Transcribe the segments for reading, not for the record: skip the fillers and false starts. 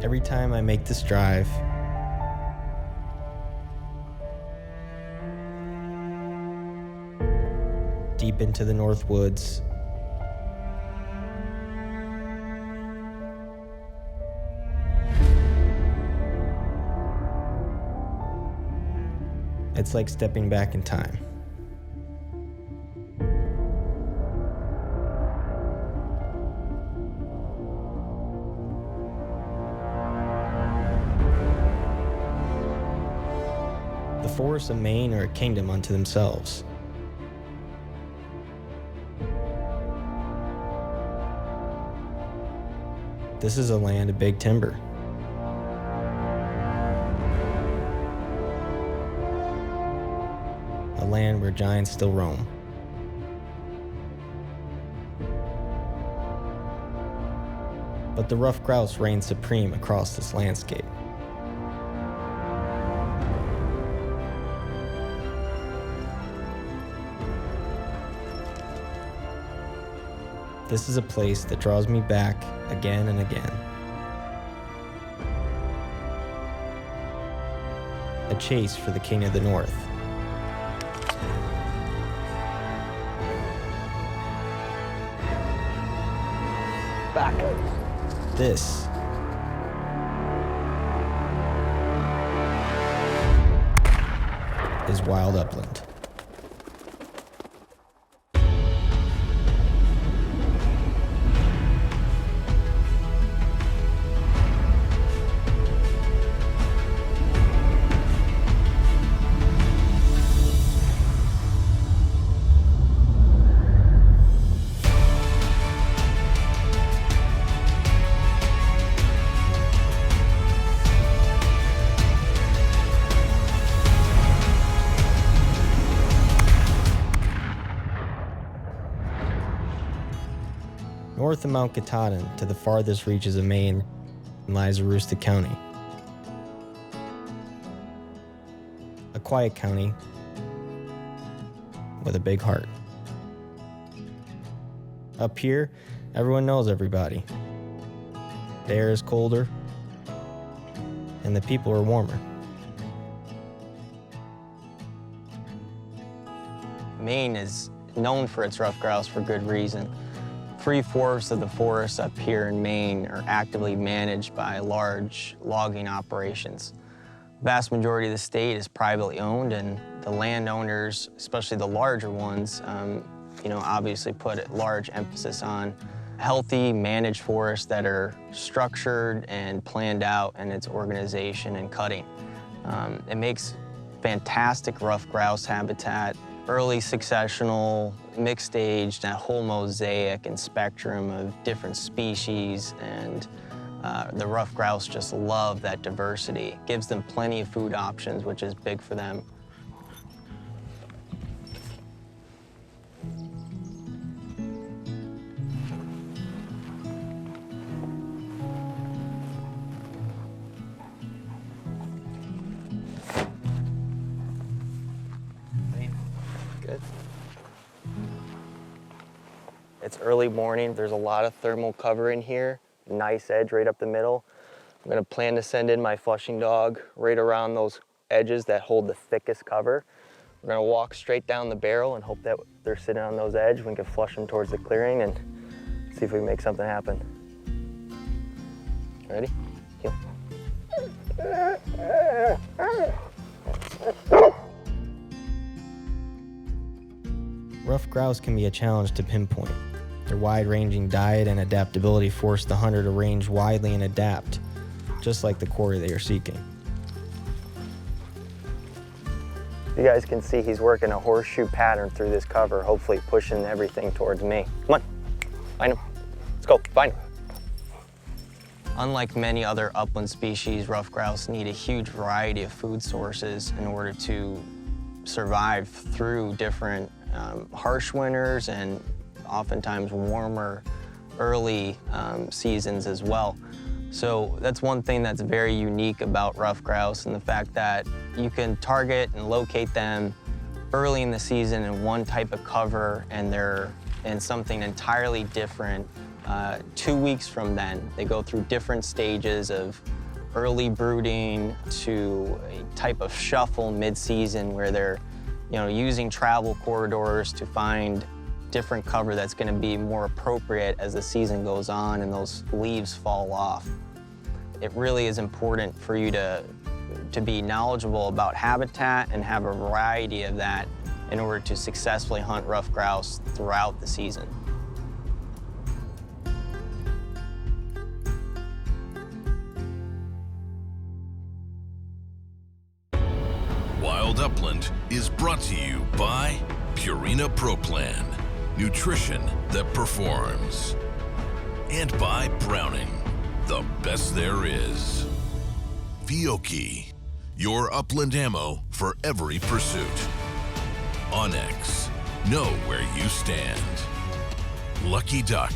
Every time I make this drive, deep into the Northwoods, it's like stepping back in time. The forests of Maine are a kingdom unto themselves. This is a land of big timber. A land where giants still roam. But the ruffed grouse reigns supreme across this landscape. This is a place that draws me back again and again. A chase for the king of the north. Back. This is Wild Upland. North of Mount Katahdin to the farthest reaches of Maine lies Aroostook County. A quiet county with a big heart. Up here, everyone knows everybody. The air is colder, and the people are warmer. Maine is known for its ruffed grouse for good reason. 3/4 of the forests up here in Maine are actively managed by large logging operations. The vast majority of the state is privately owned, and the landowners, especially the larger ones, obviously put a large emphasis on healthy, managed forests that are structured and planned out in its organization and cutting. It makes fantastic ruffed grouse habitat. Early successional, mixed age, that whole mosaic and spectrum of different species, and the ruffed grouse just love that diversity. It gives them plenty of food options, which is big for them. Good. It's early morning. There's a lot of thermal cover in here. Nice edge right up the middle. I'm gonna plan to send in my flushing dog right around those edges that hold the thickest cover. We're gonna walk straight down the barrel and hope that they're sitting on those edges. We can flush them towards the clearing and see if we can make something happen. Ready? Heel. Ruffed grouse can be a challenge to pinpoint. Their wide-ranging diet and adaptability force the hunter to range widely and adapt, just like the quarry they are seeking. You guys can see he's working a horseshoe pattern through this cover, hopefully pushing everything towards me. Come on, find him. Let's go, find him. Unlike many other upland species, ruffed grouse need a huge variety of food sources in order to survive through different harsh winters and oftentimes warmer early seasons as well. So that's one thing that's very unique about ruffed grouse, and the fact that you can target and locate them early in the season in one type of cover, and they're in something entirely different 2 weeks from then, they go through different stages of early brooding to a type of shuffle mid-season where they're using travel corridors to find different cover that's going to be more appropriate as the season goes on and those leaves fall off. It really is important for you to be knowledgeable about habitat and have a variety of that in order to successfully hunt ruffed grouse throughout the season. Wild Upland is brought to you by Purina Pro Plan, nutrition that performs. And by Browning, the best there is. Fiocchi, your upland ammo for every pursuit. Onyx, know where you stand. Lucky Duck,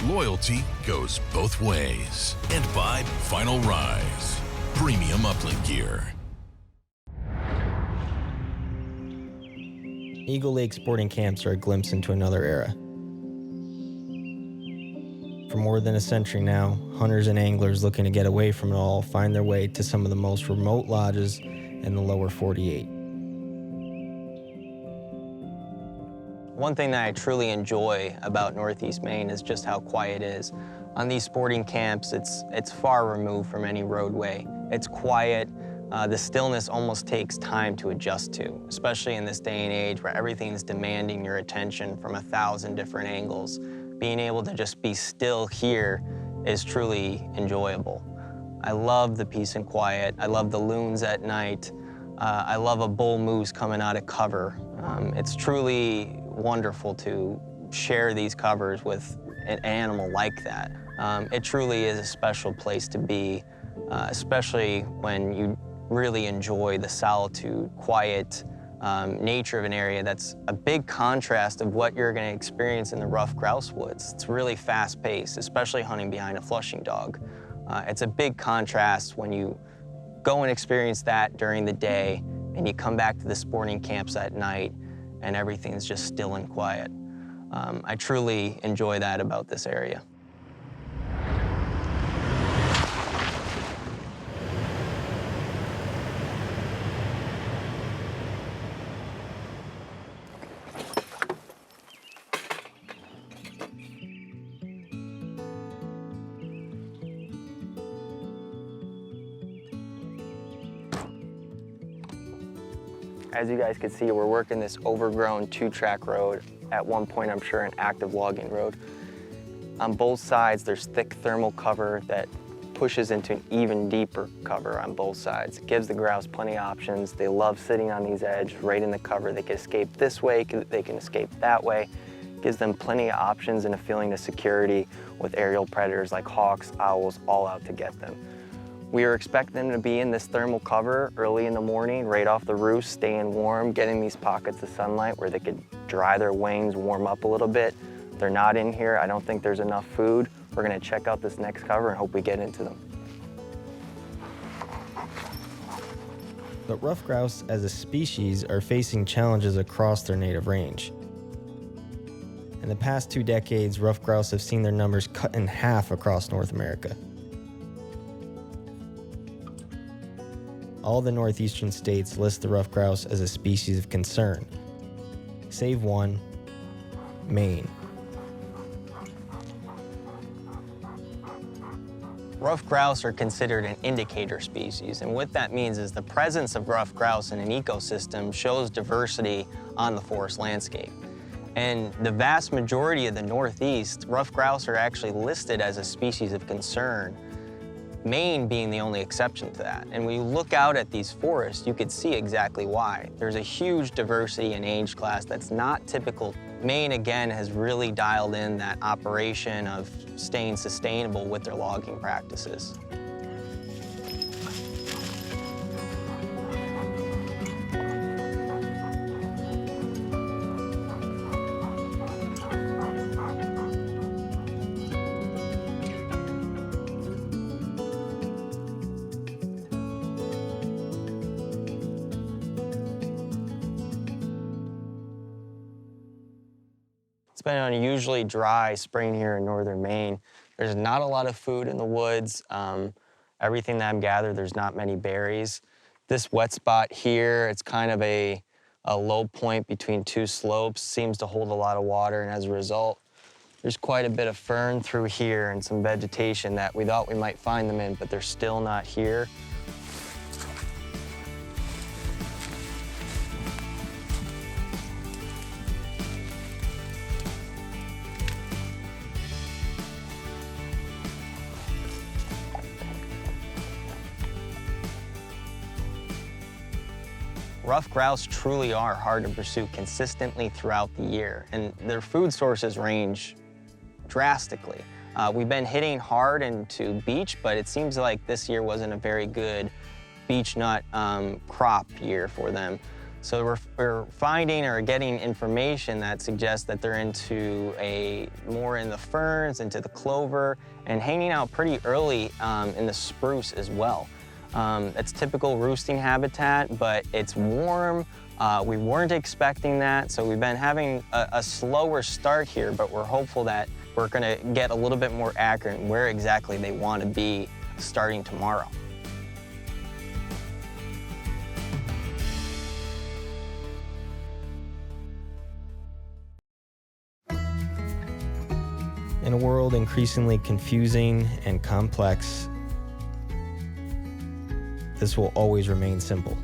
loyalty goes both ways. And by Final Rise, premium upland gear. Eagle Lake sporting camps are a glimpse into another era. For more than a century now, hunters and anglers looking to get away from it all find their way to some of the most remote lodges in the lower 48. One thing that I truly enjoy about Northeast Maine is just how quiet it is. On these sporting camps, it's far removed from any roadway. It's quiet. The stillness almost takes time to adjust to, especially in this day and age where everything's demanding your attention from 1,000 different angles. Being able to just be still here is truly enjoyable. I love the peace and quiet. I love the loons at night. I love a bull moose coming out of cover. It's truly wonderful to share these covers with an animal like that. It truly is a special place to be, especially when you really enjoy the solitude, quiet nature of an area that's a big contrast of what you're going to experience in the rough grouse woods. It's really fast-paced, especially hunting behind a flushing dog. It's a big contrast when you go and experience that during the day and you come back to the sporting camps at night and everything's just still and quiet. I truly enjoy that about this area. As you guys can see, we're working this overgrown 2-track road. At one point, I'm sure, an active logging road. On both sides, there's thick thermal cover that pushes into an even deeper cover on both sides. It gives the grouse plenty of options. They love sitting on these edges, right in the cover. They can escape this way, they can escape that way. It gives them plenty of options and a feeling of security with aerial predators like hawks, owls, all out to get them. We are expecting them to be in this thermal cover early in the morning, right off the roost, staying warm, getting these pockets of sunlight where they could dry their wings, warm up a little bit. They're not in here. I don't think there's enough food. We're gonna check out this next cover and hope we get into them. But ruffed grouse as a species are facing challenges across their native range. In the past 2 decades, ruffed grouse have seen their numbers cut in half across North America. All the northeastern states list the ruffed grouse as a species of concern, save one, Maine. Ruffed grouse are considered an indicator species, and what that means is the presence of ruffed grouse in an ecosystem shows diversity on the forest landscape. And the vast majority of the Northeast, ruffed grouse are actually listed as a species of concern, Maine being the only exception to that. And when you look out at these forests, you could see exactly why. There's a huge diversity in age class that's not typical. Maine, again, has really dialed in that operation of staying sustainable with their logging practices. It's been an unusually dry spring here in northern Maine. There's not a lot of food in the woods. Everything that I've gathered, there's not many berries. This wet spot here, it's kind of a low point between two slopes, seems to hold a lot of water, and as a result, there's quite a bit of fern through here and some vegetation that we thought we might find them in, but they're still not here. Ruffed grouse truly are hard to pursue consistently throughout the year, and their food sources range drastically. We've been hitting hard into beech, but it seems like this year wasn't a very good beech nut crop year for them. So we're finding or getting information that suggests that they're into more in the ferns, into the clover, and hanging out pretty early in the spruce as well. It's typical roosting habitat, but it's warm. We weren't expecting that, so we've been having a slower start here, but we're hopeful that we're gonna get a little bit more accurate in where exactly they want to be starting tomorrow. In a world increasingly confusing and complex, this will always remain simple.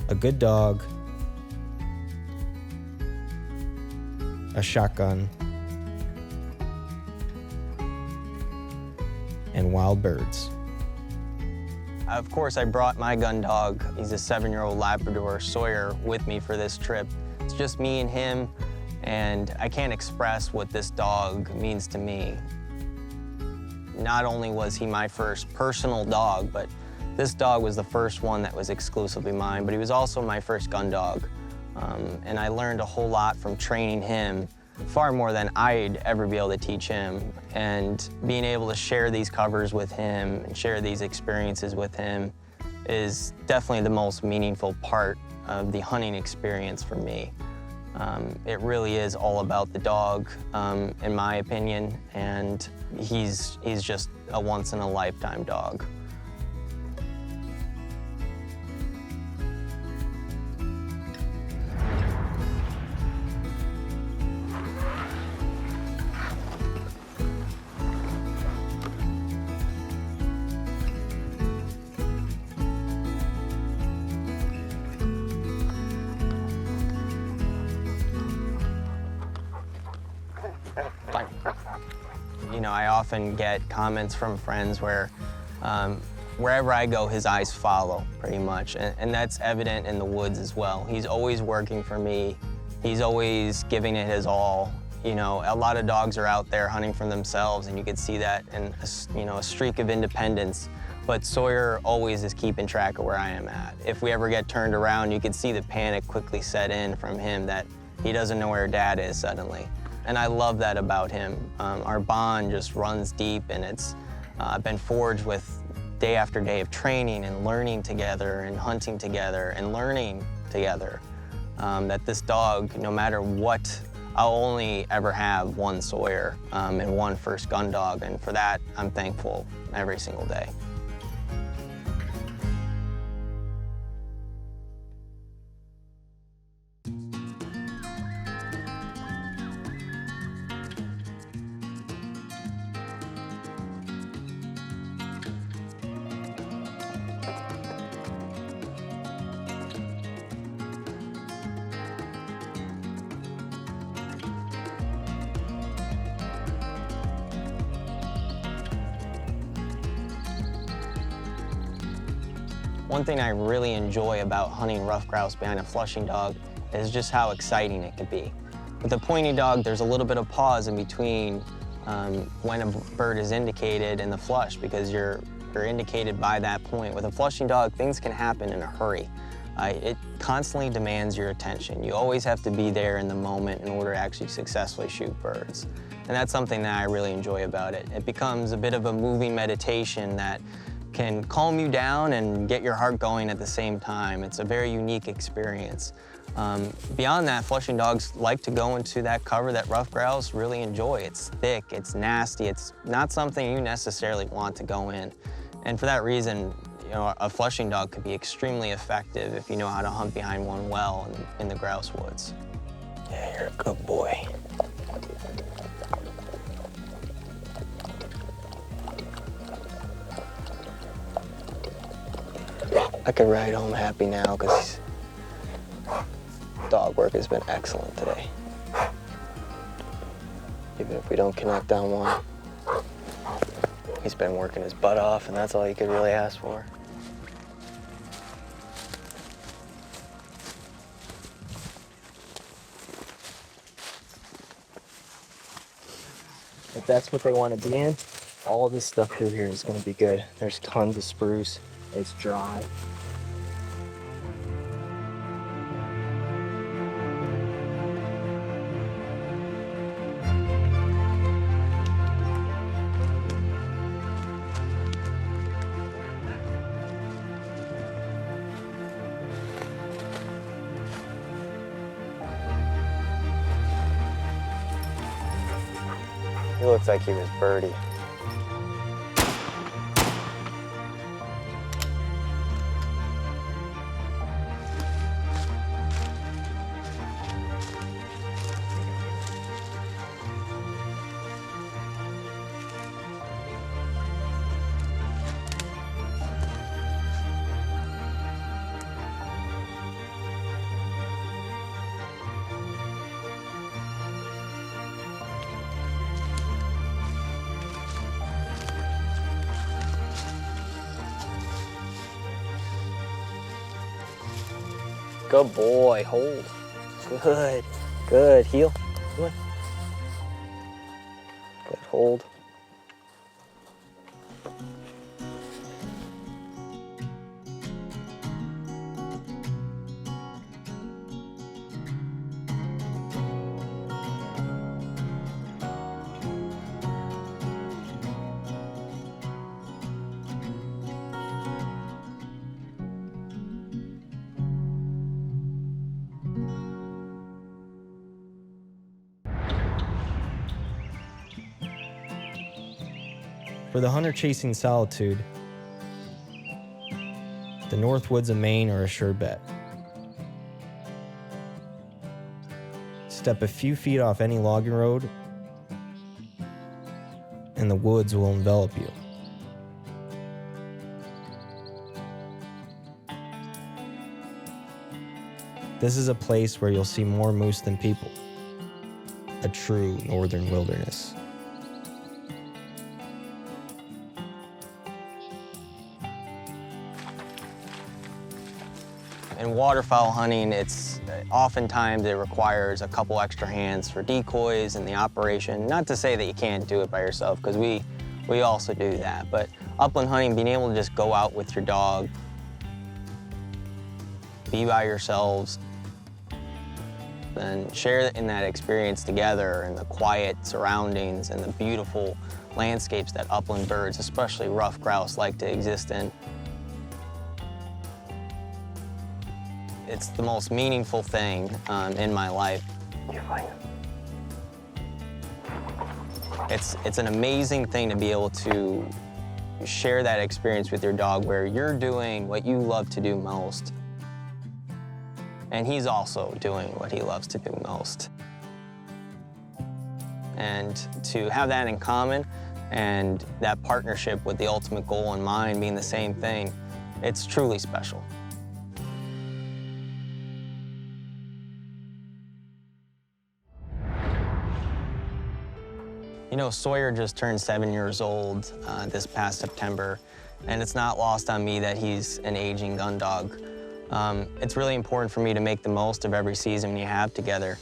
A good dog, a shotgun, and wild birds. Of course, I brought my gun dog. He's a 7-year-old Labrador, Sawyer, with me for this trip. It's just me and him, and I can't express what this dog means to me. Not only was he my first personal dog, but this dog was the first one that was exclusively mine, but he was also my first gun dog. And I learned a whole lot from training him, far more than I'd ever be able to teach him. And being able to share these covers with him and share these experiences with him is definitely the most meaningful part of the hunting experience for me. It really is all about the dog, in my opinion, and he's just a once-in-a-lifetime dog. You know, I often get comments from friends where wherever I go, his eyes follow, pretty much. And that's evident in the woods as well. He's always working for me. He's always giving it his all. You know, a lot of dogs are out there hunting for themselves, and you can see that in a streak of independence. But Sawyer always is keeping track of where I am at. If we ever get turned around, you can see the panic quickly set in from him that he doesn't know where Dad is suddenly. And I love that about him. Our bond just runs deep, and it's been forged with day after day of training and learning together and hunting together and learning together. That this dog, no matter what, I'll only ever have one Sawyer and one first gun dog, and for that, I'm thankful every single day. One thing I really enjoy about hunting ruffed grouse behind a flushing dog is just how exciting it can be. With a pointy dog, there's a little bit of pause in between when a bird is indicated in the flush, because you're indicated by that point. With a flushing dog, things can happen in a hurry. It constantly demands your attention. You always have to be there in the moment in order to actually successfully shoot birds. And that's something that I really enjoy about it. It becomes a bit of a moving meditation that can calm you down and get your heart going at the same time. It's a very unique experience. Beyond that, flushing dogs like to go into that cover that ruffed grouse really enjoy. It's thick, it's nasty, it's not something you necessarily want to go in. And for that reason, you know, a flushing dog could be extremely effective if you know how to hunt behind one well in the Grouse-Woods. Yeah, you're a good boy. I could ride home happy now because dog work has been excellent today. Even if we don't connect on one, he's been working his butt off, and that's all you could really ask for. If that's what they want to be in, all this stuff through here is going to be good. There's tons of spruce. It's dry. He looks like he was birdie. Good boy, hold. Good, good, heel. Come on. Good, hold. For the hunter chasing solitude, the Northwoods of Maine are a sure bet. Step a few feet off any logging road, and the woods will envelop you. This is a place where you'll see more moose than people, a true northern wilderness. In waterfowl hunting, oftentimes it requires a couple extra hands for decoys and the operation. Not to say that you can't do it by yourself, because we also do that. But upland hunting, being able to just go out with your dog, be by yourselves, and share in that experience together and the quiet surroundings and the beautiful landscapes that upland birds, especially ruffed grouse, like to exist in. It's the most meaningful thing in my life. It's an amazing thing to be able to share that experience with your dog where you're doing what you love to do most, and he's also doing what he loves to do most. And to have that in common and that partnership with the ultimate goal in mind being the same thing, it's truly special. You know, Sawyer just turned 7 years old this past September, and it's not lost on me that he's an aging gun dog. It's really important for me to make the most of every season we have together.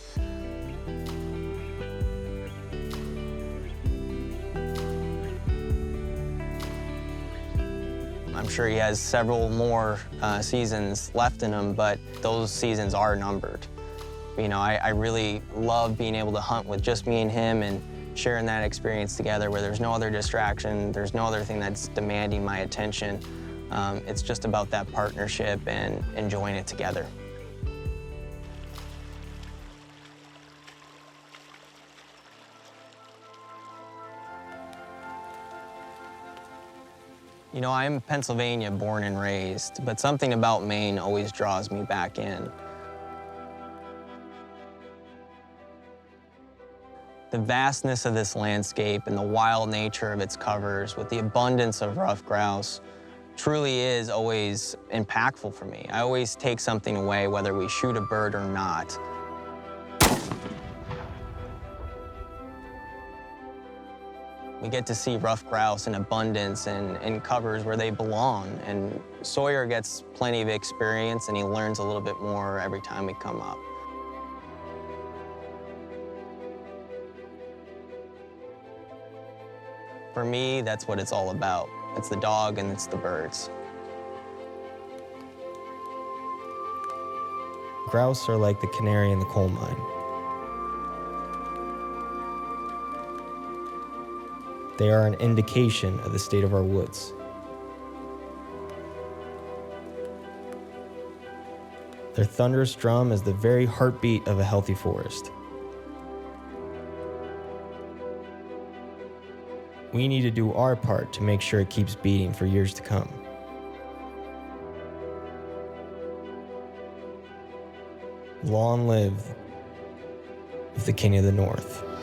I'm sure he has several more seasons left in him, but those seasons are numbered. You know, I really love being able to hunt with just me and him and sharing that experience together where there's no other distraction, there's no other thing that's demanding my attention. It's just about that partnership and enjoying it together. You know, I'm Pennsylvania born and raised, but something about Maine always draws me back in. The vastness of this landscape and the wild nature of its covers with the abundance of ruffed grouse truly is always impactful for me. I always take something away, whether we shoot a bird or not. We get to see ruffed grouse in abundance and in covers where they belong. And Sawyer gets plenty of experience and he learns a little bit more every time we come up. For me, that's what it's all about. It's the dog and it's the birds. Grouse are like the canary in the coal mine. They are an indication of the state of our woods. Their thunderous drum is the very heartbeat of a healthy forest. We need to do our part to make sure it keeps beating for years to come. Long live the King of the North.